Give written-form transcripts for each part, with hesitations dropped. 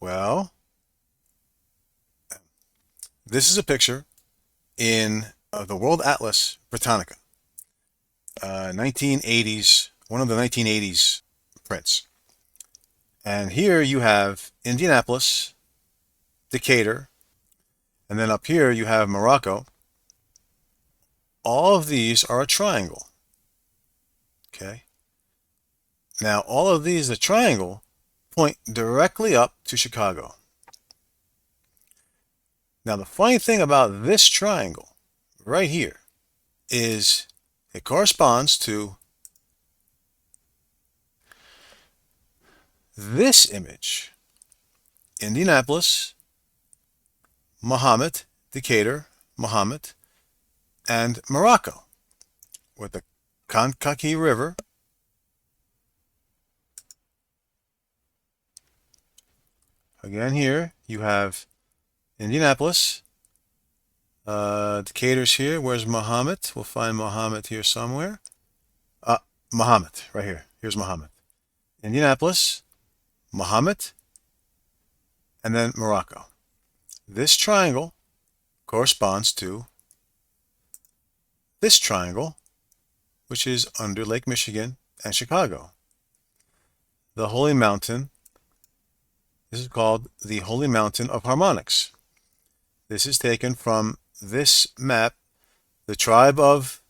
Well, this is a picture in the World Atlas Britannica, 1980s, one of the 1980s prints. And here you have Indianapolis, Decatur, and then up here you have Morocco. All of these are a triangle. Okay. Now all of these, the triangle, point directly up to Chicago. Now the funny thing about this triangle right here is it corresponds to this image: Indianapolis, Muhammad, Decatur, Muhammad, and Morocco, with the Kankakee River again. Here you have Indianapolis, Decatur's here. Where's Muhammad? We'll find Muhammad here somewhere. Muhammad, right here. Here's Muhammad. Indianapolis, Muhammad, and then Morocco. This triangle corresponds to this triangle, which is under Lake Michigan and Chicago. The Holy Mountain, this is called the Holy Mountain of Harmonics. This is taken from this map, the tribe of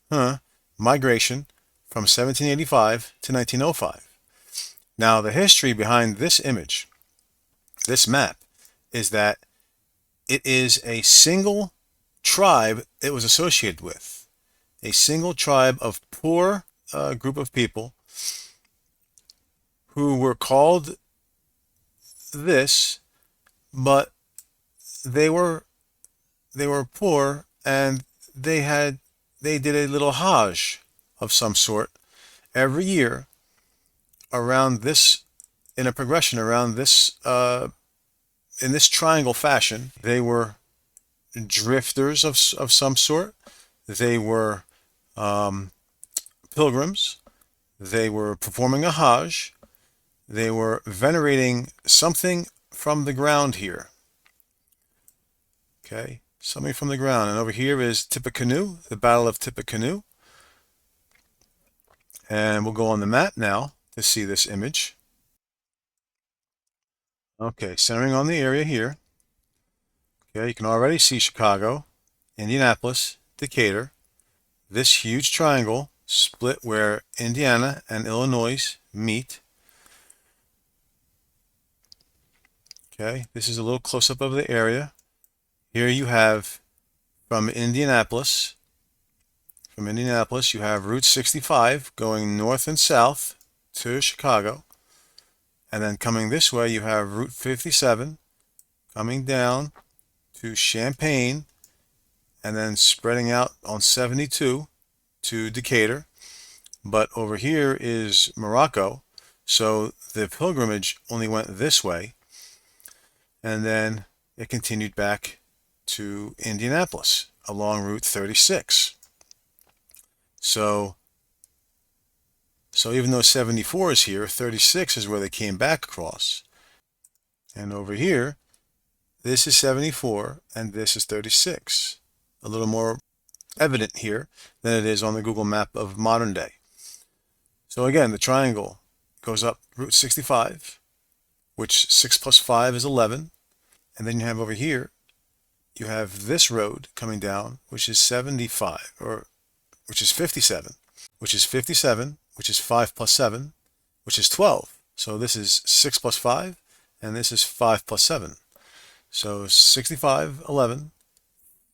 migration from 1785 to 1905. Now, the history behind this image, this map, is that it is a single tribe it was associated with. A single tribe of poor group of people who were called this, but they were poor, and they did a little Hajj of some sort every year around this, in a progression around this, in this triangle fashion. They were drifters of some sort. They were pilgrims. They were performing a Hajj. They were venerating something from the ground here. Okay, something from the ground. And over here is Tippecanoe, the Battle of Tippecanoe. And we'll go on the map now to see this image. Okay, centering on the area here. Okay, you can already see Chicago, Indianapolis, Decatur. This huge triangle split where Indiana and Illinois meet. Okay, this is a little close-up of the area. Here you have from Indianapolis you have Route 65 going north and south to Chicago. And then coming this way, you have Route 57 coming down to Champaign, and then spreading out on 72 to Decatur. But over here is Morocco, so the pilgrimage only went this way, and then it continued back to Indianapolis along Route 36. So even though 74 is here, 36 is where they came back across. And over here, this is 74 and this is 36. A little more evident here than it is on the Google map of modern day. So again, the triangle goes up Route 65, which 6 plus 5 is 11. And then you have over here, you have this road coming down, which is 75, or which is 57, which is 57, which is 5 plus 7, which is 12. So this is 6 plus 5, and this is 5 plus 7. So 65, 11,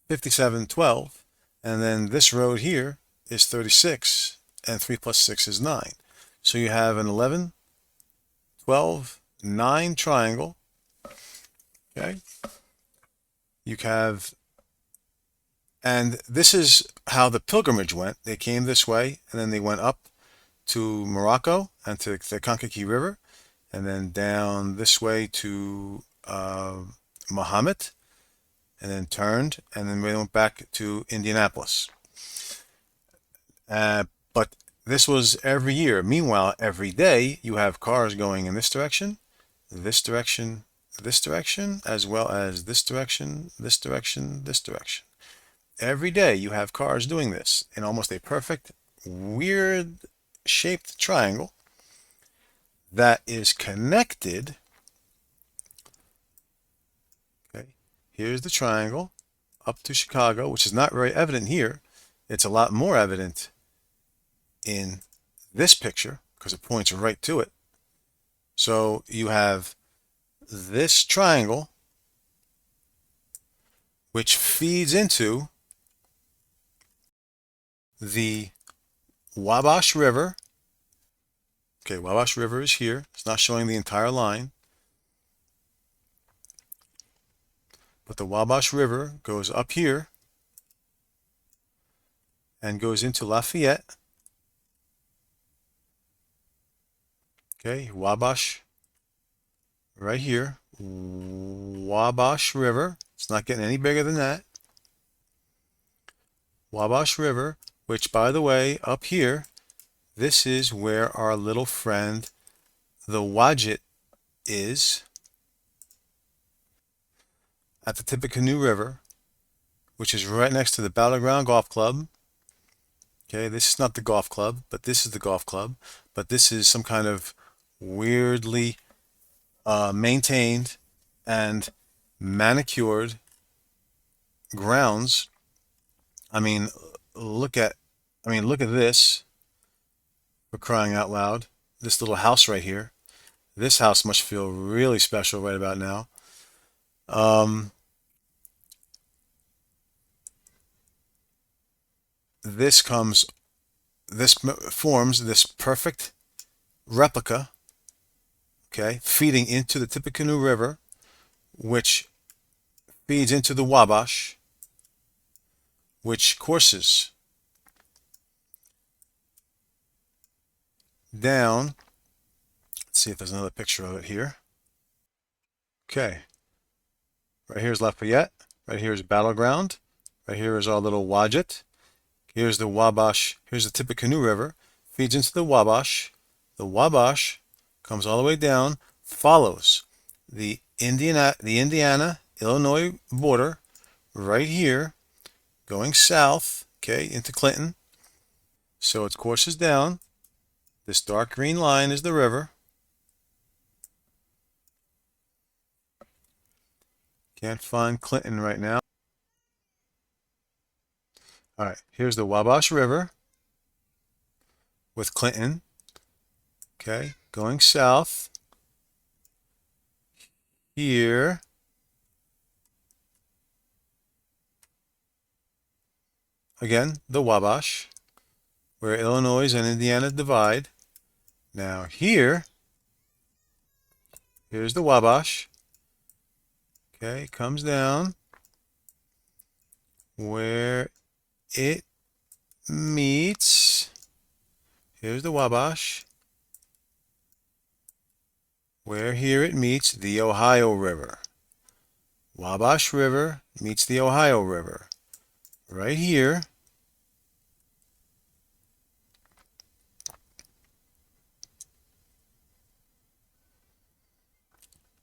57, 12, and then this road here is 36, and 3 plus 6 is 9. So you have an 11, 12, 9 triangle. Okay. You have, and this is how the pilgrimage went. They came this way, and then they went up to Morocco and to the Kankakee River, and then down this way to Muhammad, and then turned, and then we went back to Indianapolis. But this was every year. Meanwhile, every day you have cars going in this direction, this direction, as well as this direction, this direction, this direction. Every day you have cars doing this in almost a perfect, weird shaped triangle that is connected. Okay, here's the triangle up to Chicago, which is not very evident here. It's a lot more evident in this picture because it points right to it. So you have this triangle, which feeds into the Wabash River. Okay, Wabash River is here. It's not showing the entire line. But the Wabash River goes up here and goes into Lafayette. Okay, Wabash right here. Wabash River. It's not getting any bigger than that. Wabash River, which, by the way, up here, this is where our little friend, the Wadjet, is at the Tippecanoe River, which is right next to the Battleground Golf Club. Okay, this is not the golf club, but this is the golf club. But this is some kind of weirdly maintained and manicured grounds. I mean, look at this, for crying out loud. This little house right here. This house must feel really special right about now. This forms this perfect replica, okay, feeding into the Tippecanoe River, which feeds into the Wabash, which courses down. Let's see if there's another picture of it here. Okay, right here's Lafayette, right here is Battleground, right here is our little Wadjet. Here's the Wabash, here's the Tippecanoe River, feeds into the Wabash. The Wabash comes all the way down, follows the Indiana-Illinois border right here, going south, okay, into Clinton. So its course is down. This dark green line is the river. Can't find Clinton right now. All right, here's the Wabash River with Clinton, okay, going south here. Again, the Wabash, where Illinois and Indiana divide. Now here's the Wabash, okay, comes down where it meets, here's the Wabash, where here it meets the Ohio River. Wabash River meets the Ohio River. Right here.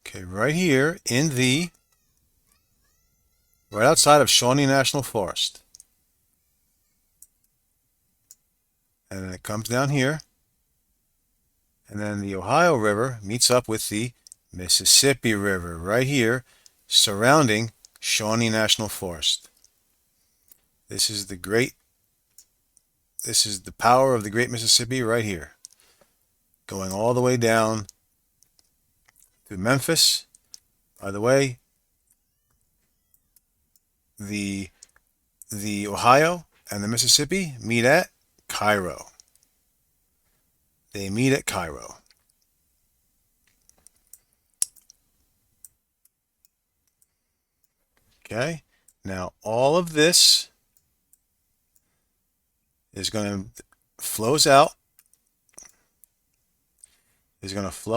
Okay, right here in right outside of Shawnee National Forest. And then it comes down here. And then the Ohio River meets up with the Mississippi River right here, surrounding Shawnee National Forest. This is the power of the Great Mississippi right here, going all the way down to Memphis. By the way, the Ohio and the Mississippi meet at Cairo. They meet at Cairo. Okay, now all of this is going to flow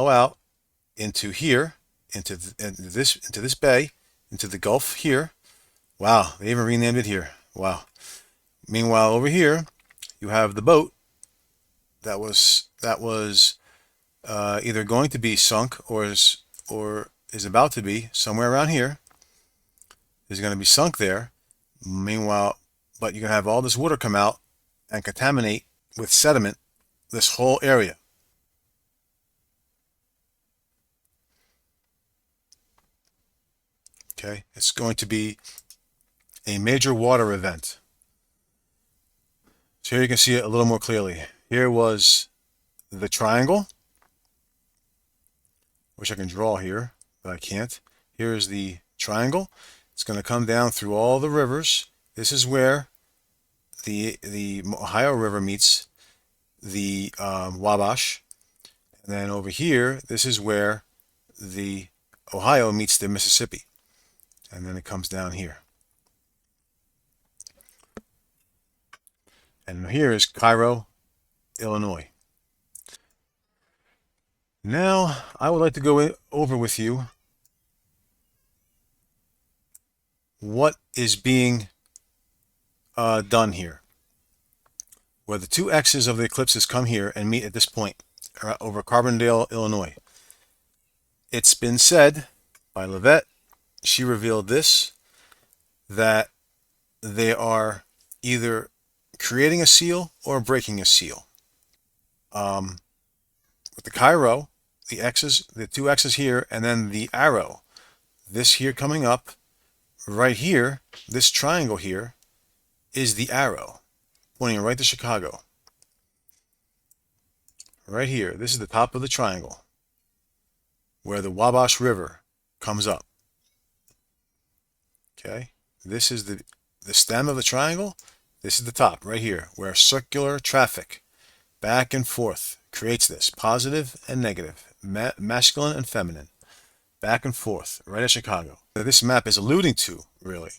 out into here, into this bay, into the Gulf here. Wow, they even renamed it here. Wow. Meanwhile, over here, you have the boat that was either going to be sunk or is is about to be somewhere around here. Is going to be sunk there. Meanwhile, but you're going to have all this water come out and contaminate with sediment this whole area. Okay, it's going to be a major water event. So here you can see it a little more clearly. Here was the triangle, which I can draw here, but I can't. Here is the triangle. It's going to come down through all the rivers. This is where the Ohio River meets the Wabash. And then over here, this is where the Ohio meets the Mississippi. And then it comes down here. And here is Cairo, Illinois. Now, I would like to go over with you what is being done here. Where the two X's of the eclipses come here and meet at this point over Carbondale, Illinois. It's been said by Levette, she revealed this, that they are either creating a seal or breaking a seal. With the Cairo, the X's, the two X's here, and then the arrow, this here coming up, right here, this triangle here, is the arrow, pointing right to Chicago. Right here, this is the top of the triangle, where the Wabash River comes up. Okay, this is the stem of the triangle. This is the top, right here, where circular traffic, back and forth, creates this, positive and negative, masculine and feminine, back and forth, right at Chicago. This map is alluding to, really.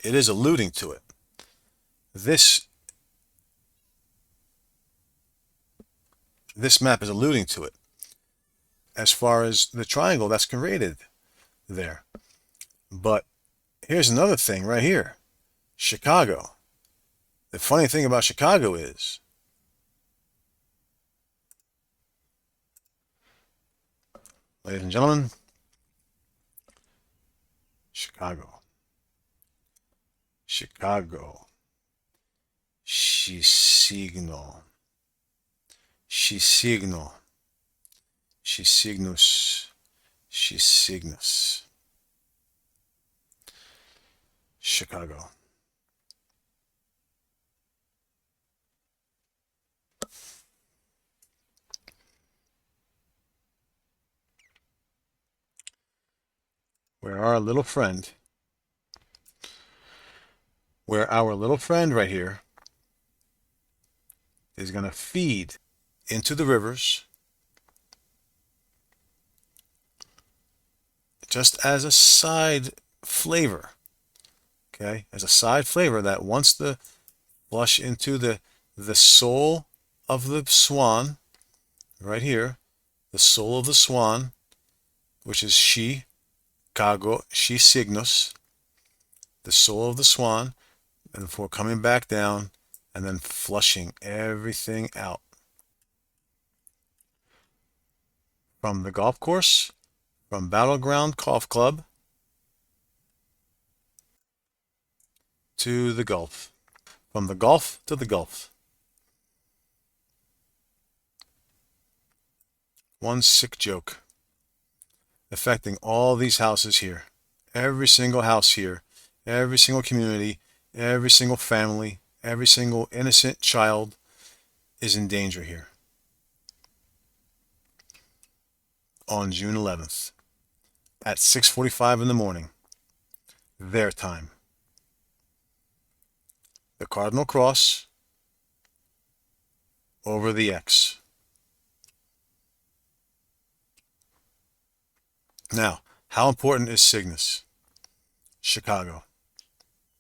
It is alluding to it. This map is alluding to it as far as the triangle that's created there. But here's another thing right here. Chicago. The funny thing about Chicago is ladies and gentlemen, Chicago. Chicago. Cygnus. Cygnus. Chicago. Where our little friend right here is going to feed into the rivers just as a side flavor. Okay, as a side flavor that wants to flush into the soul of the swan, right here, the soul of the swan, which is Cygnus, the soul of the swan, and before coming back down and then flushing everything out. From the golf course, from Battleground Golf Club to the Gulf. From the Gulf to the Gulf. One sick joke affecting all these houses here. Every single house here. Every single community. Every single family. Every single innocent child is in danger here. On June 11th at 6:45 in the morning, their time. The Cardinal Cross over the X. Now, how important is Cygnus? Chicago.